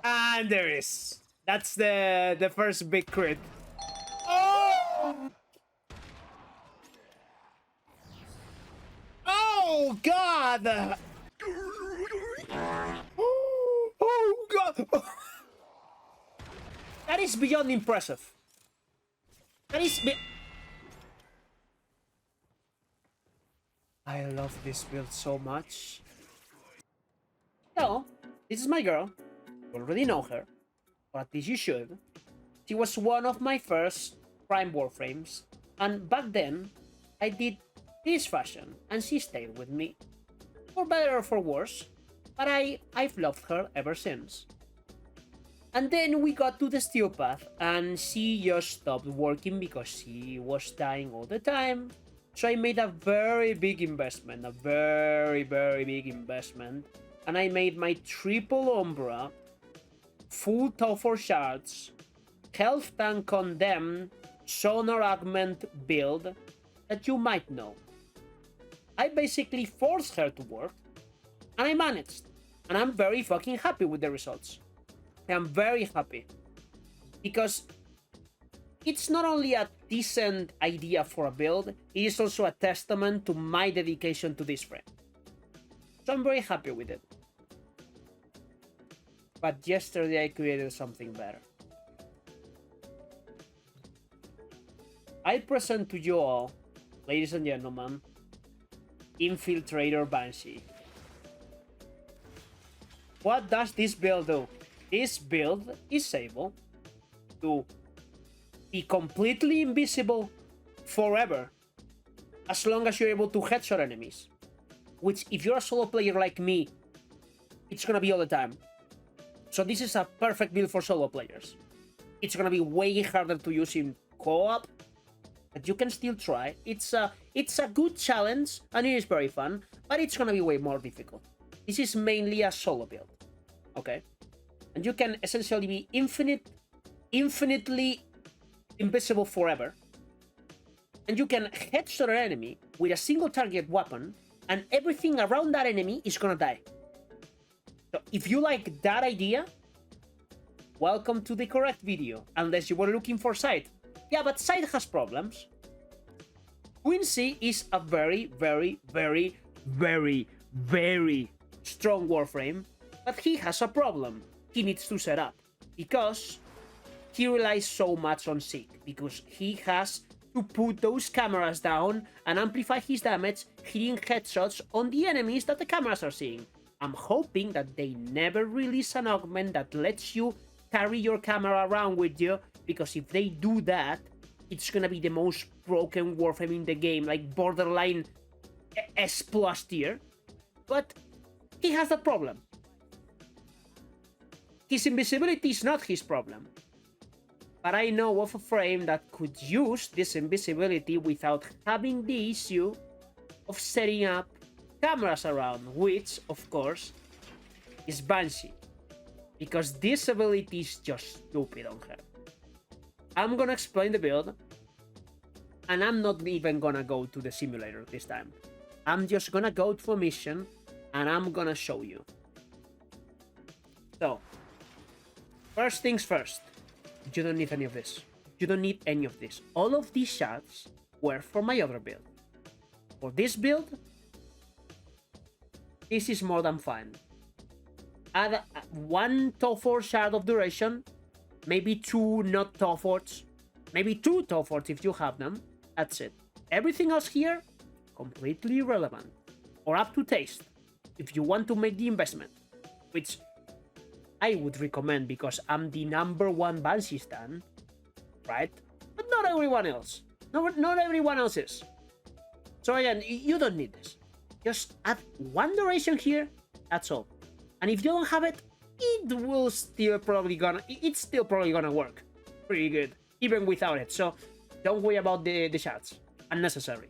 And there is. That's the first big crit. Oh! Oh God! Oh God! That is beyond impressive. That is. I love this build so much. So, this is my girl. You already know her, or at least you should. She was one of my first Prime Warframes, and back then, I did this fashion, and she stayed with me. For better or for worse, but I've loved her ever since. And then we got to the steel path, and she just stopped working because she was dying all the time. So I made a very big investment, a very, very big investment. And I made my triple Umbra, full Tofor shards, health tank condemned, sonar augment build that you might know. I basically forced her to work, and I managed. And I'm very fucking happy with the results. I'm very happy. Because it's not only a decent idea for a build, it is also a testament to my dedication to this frame. So I'm very happy with it. But yesterday I created something better. I present to you all, ladies and gentlemen, Infiltrator Banshee. What does this build do? This build is able to be completely invisible forever as long as you're able to headshot enemies. Which, if you're a solo player like me, it's gonna be all the time. So this is a perfect build for solo players. It's gonna be way harder to use in co-op, but you can still try. It's a good challenge, and it is very fun, but it's gonna be way more difficult. This is mainly a solo build, okay? And you can essentially be infinitely invisible forever. And you can headshot an enemy with a single target weapon, and everything around that enemy is gonna die. So if you like that idea, welcome to the correct video, unless you were looking for Sight. Yeah, but Sight has problems. Quincy is a very, very, very, very, very strong Warframe, but he has a problem. He needs to set up, because he relies so much on Seek, because he has to put those cameras down and amplify his damage, hitting headshots on the enemies that the cameras are seeing. I'm hoping that they never release an augment that lets you carry your camera around with you, because if they do that, it's gonna be the most broken Warframe in the game, like borderline S+ tier. But he has that problem. His invisibility is not his problem. But I know of a frame that could use this invisibility without having the issue of setting up cameras around, which, of course, is Banshee. Because this ability is just stupid on her. I'm gonna explain the build, and I'm not even gonna go to the simulator this time. I'm just gonna go to a mission, and I'm gonna show you. So, first things first. You don't need any of this. You don't need any of this. All of these shards were for my other build. For this build, this is more than fine. Add one Tofor shard of duration, maybe two not Tofors, maybe two Tofors if you have them. That's it. Everything else here, completely irrelevant. Or up to taste, if you want to make the investment. Which I would recommend, because I'm the #1 Banshee stan, right? But not everyone else. Not everyone else is. So again, you don't need this. Just add one duration here, that's all. And if you don't have it, it's still probably gonna work pretty good, even without it. So don't worry about the shots. Unnecessary.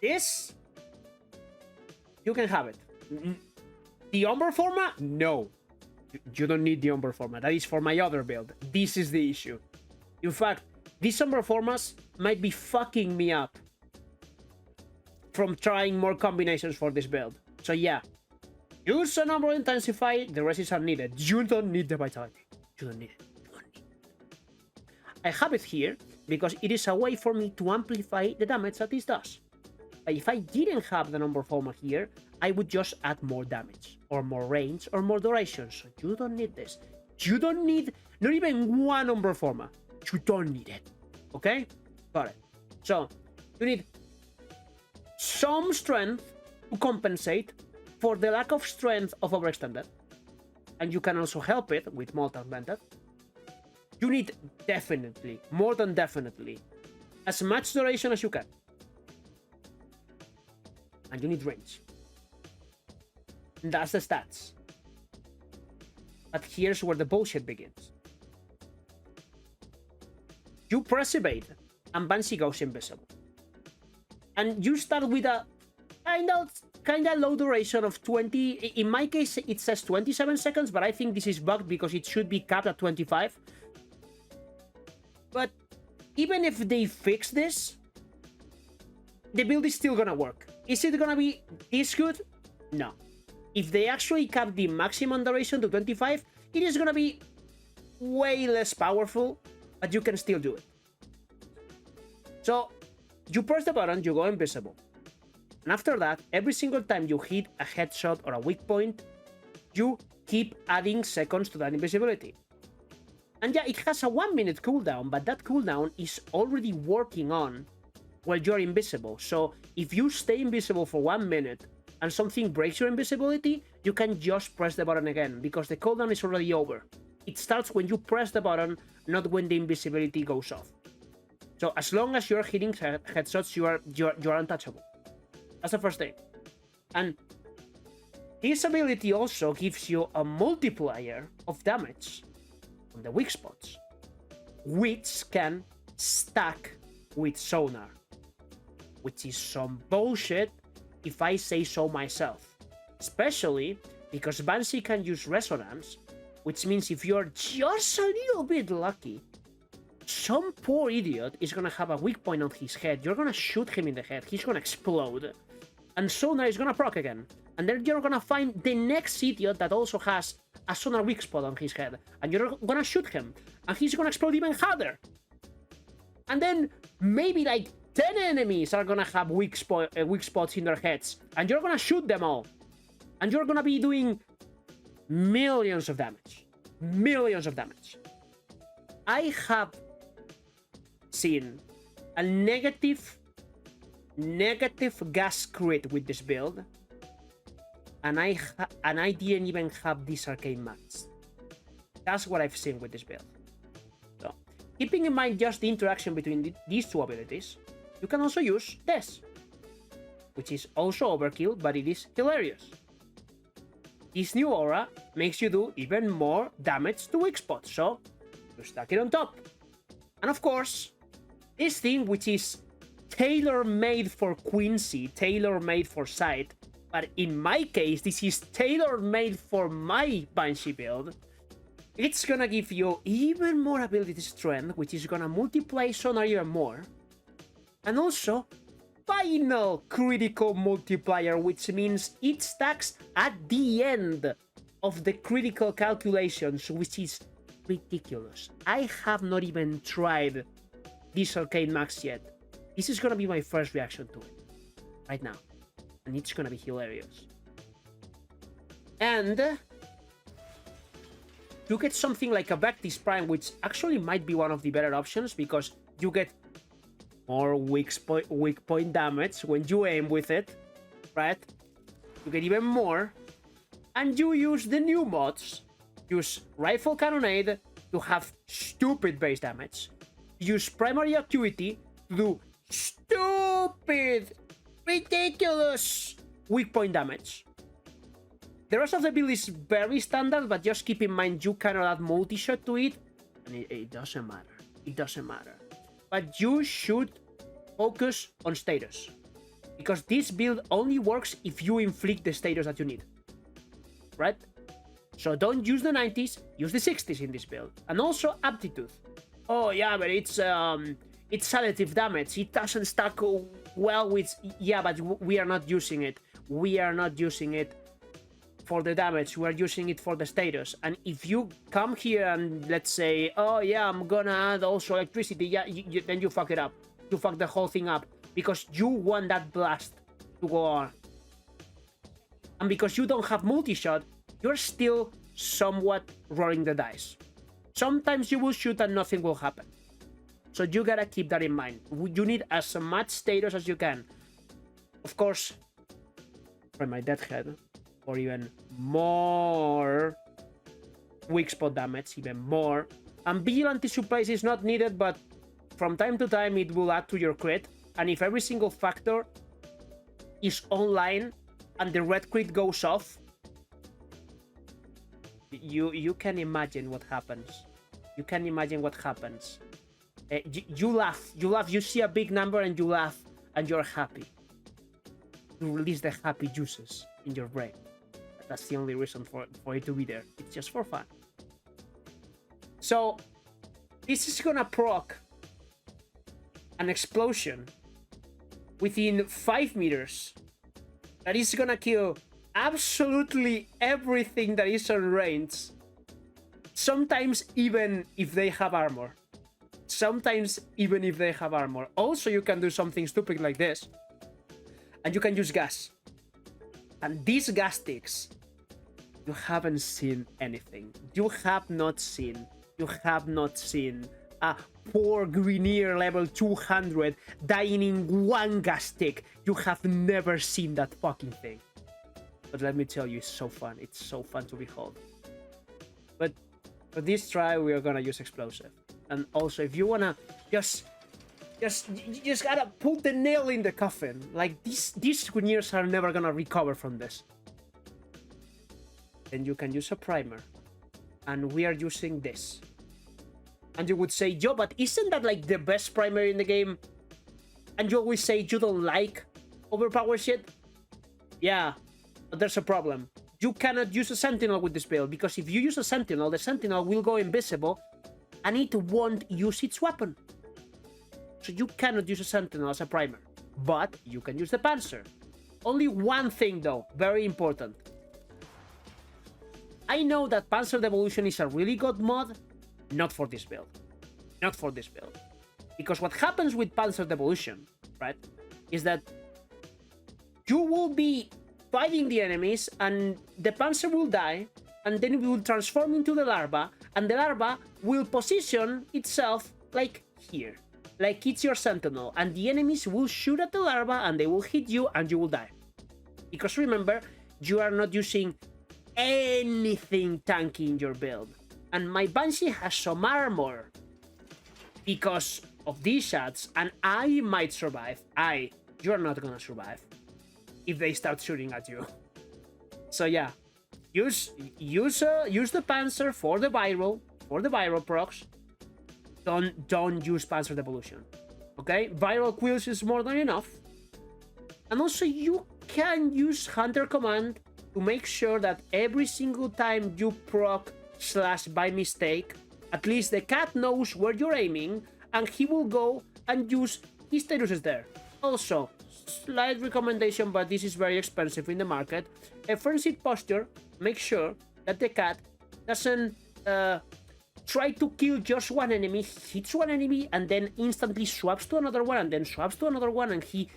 This, you can have it. The Umber Forma? No. You don't need the Umber Forma. That is for my other build. This is the issue. In fact, these Umber Formas might be fucking me up from trying more combinations for this build. So yeah, Use a number intensify, the rest is unneeded. You don't need the vitality. You don't need it. You don't need it. I have it here because it is a way for me to amplify the damage that this does. But if I didn't have the number forma here, I would just add more damage, or more range, or more duration. So you don't need this. You don't need not even one number forma. You don't need it. Okay? Got it. So you need some strength to compensate for the lack of strength of overextended. And you can also help it with multi-augmented. You need definitely, more than definitely, as much duration as you can. And you need range. And that's the stats. But here's where the bullshit begins. You press evade, and Banshee goes invisible. And you start with a kind of low duration of 20. In my case, it says 27 seconds, but I think this is bugged because it should be capped at 25. But even if they fix this, the build is still gonna work. Is it gonna be this good? No. If they actually cap the maximum duration to 25, it is gonna be way less powerful, but you can still do it. So, you press the button, you go invisible. And after that, every single time you hit a headshot or a weak point, you keep adding seconds to that invisibility. And yeah, it has a 1 minute cooldown, but that cooldown is already working on while you're invisible. So if you stay invisible for 1 minute and something breaks your invisibility, you can just press the button again, because the cooldown is already over. It starts when you press the button, not when the invisibility goes off. So as long as you're hitting headshots, you're untouchable. That's the first thing. And this ability also gives you a multiplier of damage on the weak spots, which can stack with sonar, which is some bullshit if I say so myself. Especially because Banshee can use resonance, which means if you're just a little bit lucky, some poor idiot is gonna have a weak point on his head. You're gonna shoot him in the head, he's gonna explode, and sonar is gonna proc again. And then you're gonna find the next idiot that also has a sonar weak spot on his head, and you're gonna shoot him, and he's gonna explode even harder. And then maybe like 10 enemies are gonna have weak spots in their heads, and you're gonna shoot them all. And you're gonna be doing millions of damage. Millions of damage. I have seen a negative gas crit with this build, and I didn't even have this arcane max. That's what I've seen with this build. So, keeping in mind just the interaction between these two abilities, you can also use this, which is also overkill, but it is hilarious. This new aura makes you do even more damage to weak spots, so you stack it on top. And of course, this thing, which is tailor-made for Quincy, tailor-made for Sight, but in my case, this is tailor-made for my Banshee build. It's gonna give you even more ability strength, which is gonna multiply sonar even more. And also, final critical multiplier, which means it stacks at the end of the critical calculations, which is ridiculous. I have not even tried this arcane max yet. This is gonna be my first reaction to it right now, and it's gonna be hilarious. And you get something like a Vectis Prime, which actually might be one of the better options, because you get more weak point damage when you aim with it, right? You get even more, and you use the new mods. Use Rifle Cannonade to have stupid base damage. Use Primary Acuity to do stupid, ridiculous weak point damage. The rest of the build is very standard, but just keep in mind you cannot add multi-shot to it, and it doesn't matter. It doesn't matter. But you should focus on status, because this build only works if you inflict the status that you need, right? So don't use the 90s, use the 60s in this build. And also aptitude. Oh yeah, but it's additive damage. It doesn't stack well with... Yeah, but we are not using it. We are not using it for the damage, we're using it for the status. And if you come here and let's say, oh yeah, I'm gonna add also electricity, yeah, then you fuck it up. You fuck the whole thing up because you want that blast to go on. And because you don't have multi-shot, you're still somewhat rolling the dice. Sometimes you will shoot and nothing will happen. So you gotta keep that in mind. You need as much status as you can. Of course, for my dead head, or even more weak spot damage, even more. And vigilante supplies is not needed, but from time to time it will add to your crit. And if every single factor is online and the red crit goes off, you can imagine what happens. You can imagine what happens. You laugh, you see a big number and you laugh and you're happy. You release the happy juices in your brain. That's the only reason for it to be there. It's just for fun. So this is gonna proc an explosion within 5 meters that is gonna kill absolutely everything that is on range. Sometimes even if they have armor. Sometimes even if they have armor. Also, you can do something stupid like this. And you can use gas. And these gas sticks, you haven't seen anything. You have not seen a poor Greenier level 200 dying in one gas stick. You have never seen that fucking thing. But let me tell you, it's so fun. It's so fun to behold. But for this try, we are gonna use explosive. And also, if you wanna just gotta put the nail in the coffin. Like, these Greeniers are never gonna recover from this. Then you can use a primer. And we are using this. And you would say, yo, but isn't that like the best primer in the game? And you always say you don't like overpowered shit? Yeah, but there's a problem. You cannot use a Sentinel with this build, because if you use a Sentinel, the Sentinel will go invisible and it won't use its weapon. So you cannot use a Sentinel as a primer. But you can use the Panzer. Only one thing though, very important. I know that Panzer Devolution is a really good mod. Not for this build. Not for this build. Because what happens with Panzer Devolution, right, is that you will be fighting the enemies and the Panzer will die, and then it will transform into the larva, and the larva will position itself like here. Like it's your Sentinel, and the enemies will shoot at the larva and they will hit you and you will die. Because remember, you are not using anything tanky in your build. And my Banshee has some armor because of these shots, and I might survive. You're not gonna survive if they start shooting at you. So yeah, use the Panzer for the viral procs. Don't use Panzer Devolution. Okay, viral quills is more than enough. And also you can use Hunter Command to make sure that every single time you proc / by mistake, at least the cat knows where you're aiming and he will go and use his statuses there. Also, slight recommendation, but this is very expensive in the market. A front seat posture, make sure that the cat doesn't try to kill just one enemy, hits one enemy, and then instantly swaps to another one, and then swaps to another one, and he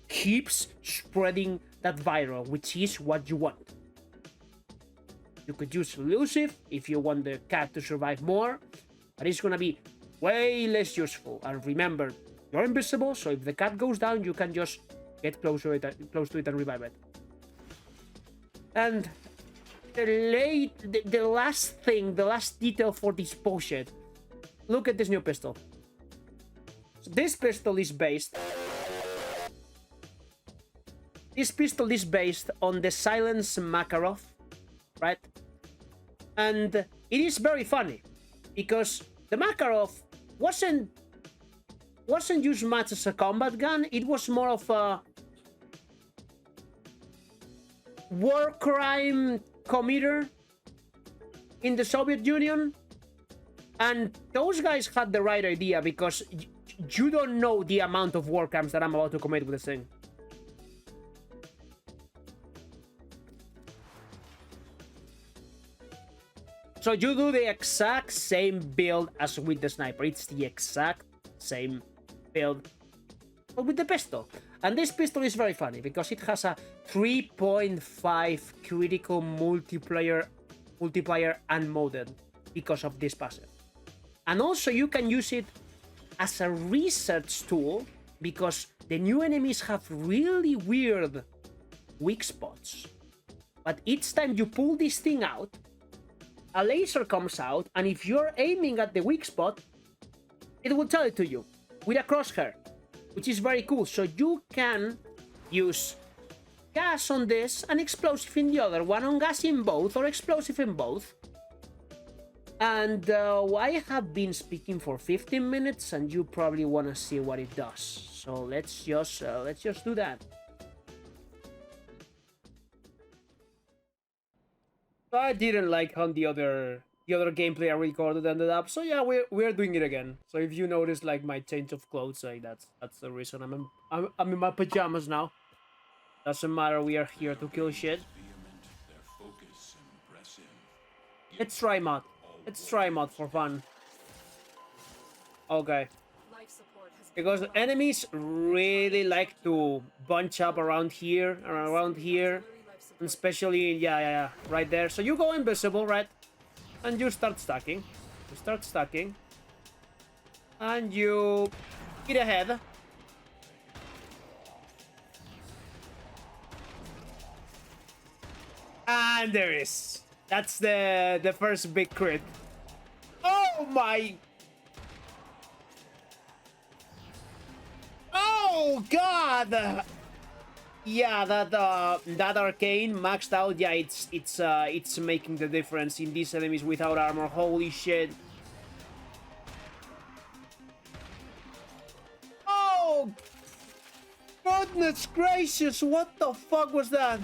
keeps spreading that viral, which is what you want. You could use elusive if you want the cat to survive more, but it's gonna be way less useful. And remember, you're invisible, so if the cat goes down, you can just get close to it and revive it. And the last thing, the last detail for this bullshit. Look at this new pistol. So this pistol is based on the Silence Makarov, right? And it is very funny because the Makarov wasn't used much as a combat gun. It was more of a war crime committer in the Soviet Union, and those guys had the right idea because you don't know the amount of war crimes that I'm about to commit with this thing. So you do the exact same build as with the sniper. It's the exact same build, but with the pistol. And this pistol is very funny because it has a 3.5 critical multiplier unmodded because of this passive. And also you can use it as a research tool because the new enemies have really weird weak spots. But each time you pull this thing out, a laser comes out, and if you're aiming at the weak spot, it will tell it to you with a crosshair, which is very cool. So you can use gas on this and explosive in the other one, on gas in both or explosive in both. And I have been speaking for 15 minutes, and you probably want to see what it does. So let's just do that. I didn't like how the other gameplay I recorded ended up, so yeah, we're doing it again. So if you notice like my change of clothes, like that's the reason I'm in my pajamas now. Doesn't matter, we are here to kill shit. Let's try mod. Let's try mod for fun. Okay. Because enemies really like to bunch up around here, and especially yeah, right there. So you go invisible, right? And you start stacking. And you hit ahead. And there is. That's the first big crit. Oh my! Oh god! Yeah, that arcane maxed out. Yeah, it's making the difference in these enemies without armor. Holy shit! Oh goodness gracious! What the fuck was that?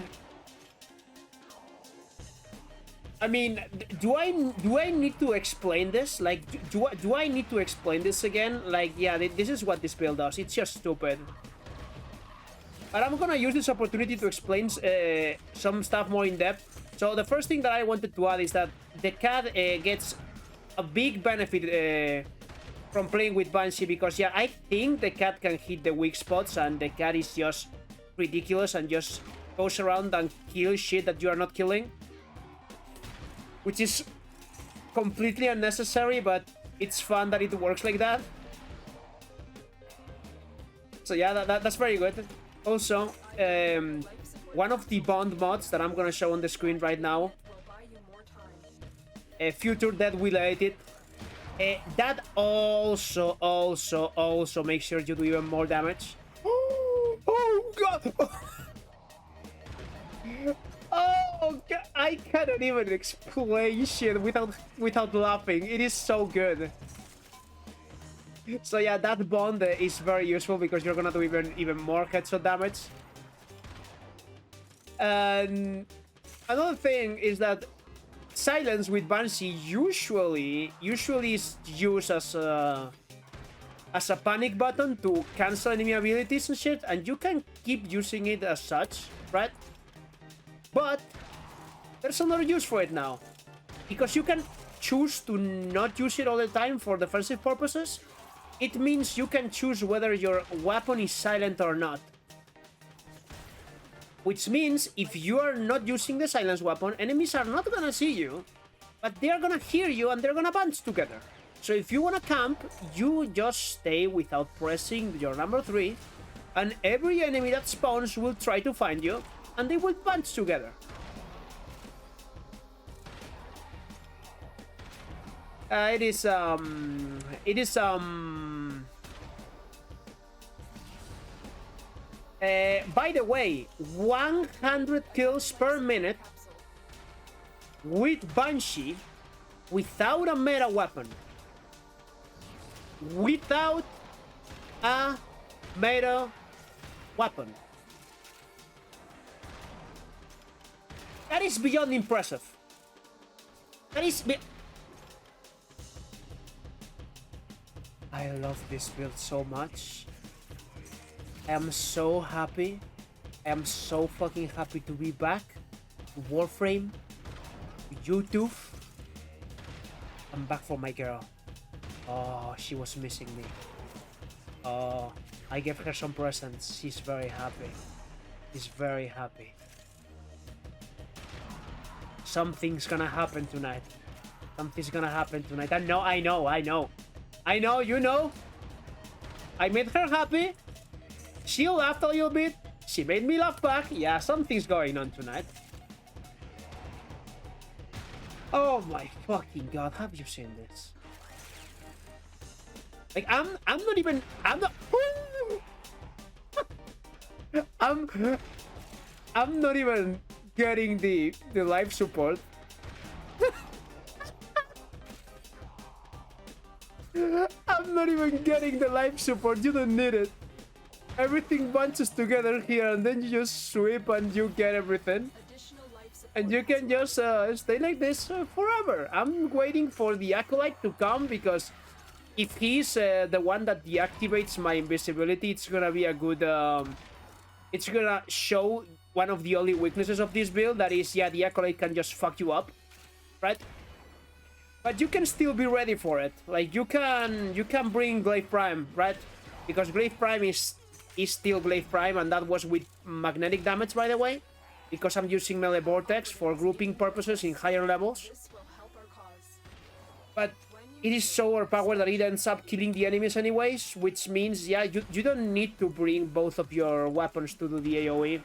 I mean, do I need to explain this? Like, do I need to explain this again? Like, yeah, this is what this build does. It's just stupid. But I'm gonna use this opportunity to explain some stuff more in depth. So the first thing that I wanted to add is that the cat gets a big benefit from playing with Banshee, because yeah, I think the cat can hit the weak spots, and the cat is just ridiculous and just goes around and kills shit that you are not killing, which is completely unnecessary, but it's fun that it works like that. So yeah, that's very good. Also, one of the bond mods that I'm gonna show on the screen right now, Future Dead will edit it. That also makes sure you do even more damage. Oh god! Oh god, I cannot even explain shit without laughing. It is so good. So yeah, that bond is very useful because you're gonna do even more headshot damage. And another thing is that silence with Banshee usually is used as a panic button to cancel enemy abilities and shit, and you can keep using it as such, right? But there's another use for it now, because you can choose to not use it all the time for defensive purposes. It means you can choose whether your weapon is silent or not. Which means if you are not using the silence weapon, enemies are not gonna see you, but they're gonna hear you and they're gonna bunch together. So if you wanna camp, you just stay without pressing your number 3, and every enemy that spawns will try to find you, and they will bunch together. It is by the way, 100 kills per minute with Banshee without a meta weapon. Without a meta weapon. That is beyond impressive. That is... I love this build so much. I am so happy. I am so fucking happy to be back to Warframe, to YouTube, I'm back for my girl. Oh, she was missing me. Oh, I gave her some presents. She's very happy. She's very happy. Something's gonna happen tonight. Something's gonna happen tonight. I know, you know. I made her happy. She laughed a little bit. She made me laugh back. Yeah, something's going on tonight. Oh my fucking god, have you seen this? Like, I'm not even... I'm not... I'm not even getting the live support. I'm not even getting the live support. You don't need it. Everything bunches together here, and then you just sweep and you get everything. And you can just stay like this forever. I'm waiting for the Acolyte to come, because if he's the one that deactivates my invisibility, it's gonna be a good... it's gonna show one of the only weaknesses of this build, that is, yeah, the Acolyte can just fuck you up, right? But you can still be ready for it. Like, you can bring Glaive Prime, right? Because Glaive Prime is still Glaive Prime, and that was with magnetic damage, by the way. Because I'm using Melee Vortex for grouping purposes in higher levels. But it is so overpowered that it ends up killing the enemies anyways, which means, yeah, you don't need to bring both of your weapons to do the AoE.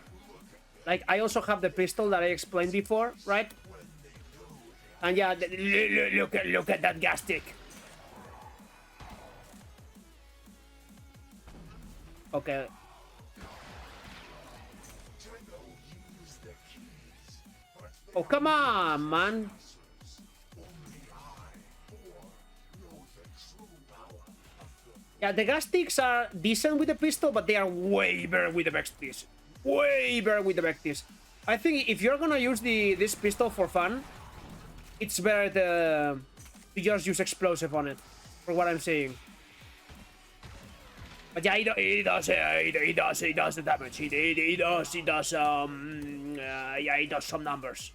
Like, I also have the pistol that I explained before, right? And yeah, look at that gas stick. Okay. Oh, come on, man. Yeah, the gas sticks are decent with the pistol, but they are way better with the Vectis. Way better with the Vectis. I think if you're gonna use this pistol for fun, it's better to just use explosive on it, for what I'm saying. But yeah, it does the damage. It does yeah, it does some numbers.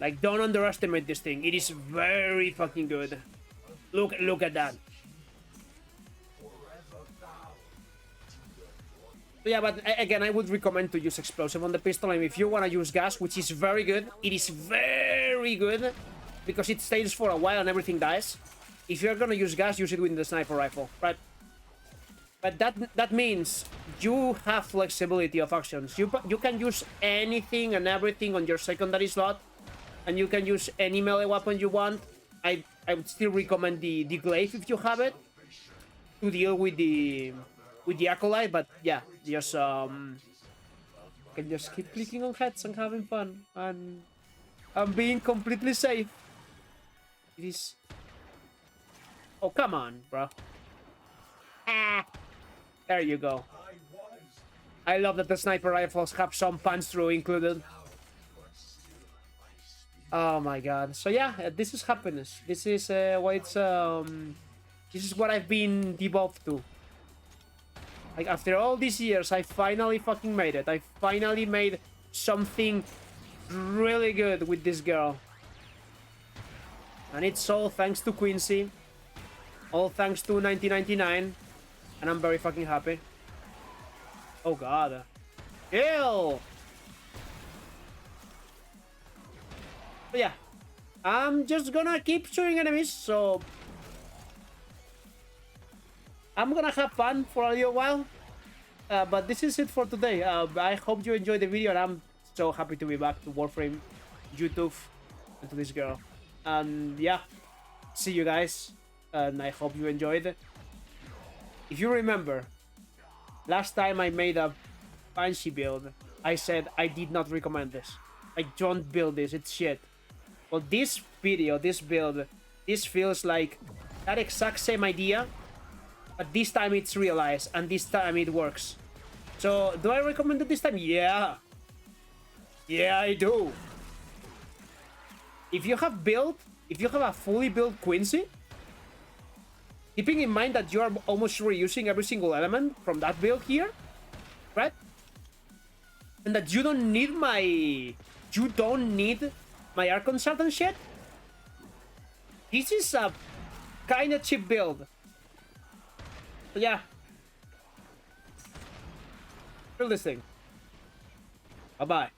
Like, don't underestimate this thing. It is very fucking good. Look at that. Yeah, but again, I would recommend to use explosive on the pistol. And if you want to use gas, which is very good, it is very good, because it stays for a while and everything dies. If you're gonna use gas, use it with the sniper rifle, right? But that means you have flexibility of actions. You can use anything and everything on your secondary slot, and you can use any melee weapon you want. I would still recommend the glaive if you have it, to deal with the Acolyte, but yeah, just can just keep clicking on heads and having fun, and I'm being completely safe. It is... Oh, come on, bro. Ah, there you go. I love that the sniper rifles have some punch-through included. Oh my god. So yeah, this is happiness. This is what it's this is what I've been devolved to. Like, after all these years, I finally fucking made it. I finally made something really good with this girl. And it's all thanks to Quincy. All thanks to 1999. And I'm very fucking happy. Oh god. Kill! But yeah. I'm just gonna keep shooting enemies, so... I'm gonna have fun for a little while. But this is it for today. I hope you enjoyed the video, and I'm so happy to be back to Warframe, YouTube, and to this girl. And yeah, see you guys, and I hope you enjoyed. If you remember, last time I made a Banshee build, I said I did not recommend this. I don't build this, it's shit. Well, this video, this build, this feels like that exact same idea, but this time it's realized, and this time it works. So, do I recommend it this time? Yeah. Yeah, I do. If you have a fully built Quincy, keeping in mind that you are almost reusing every single element from that build here, right? And that you don't need my Archon shard and shit. This is a kind of cheap build. So yeah. Build this thing. Bye-bye.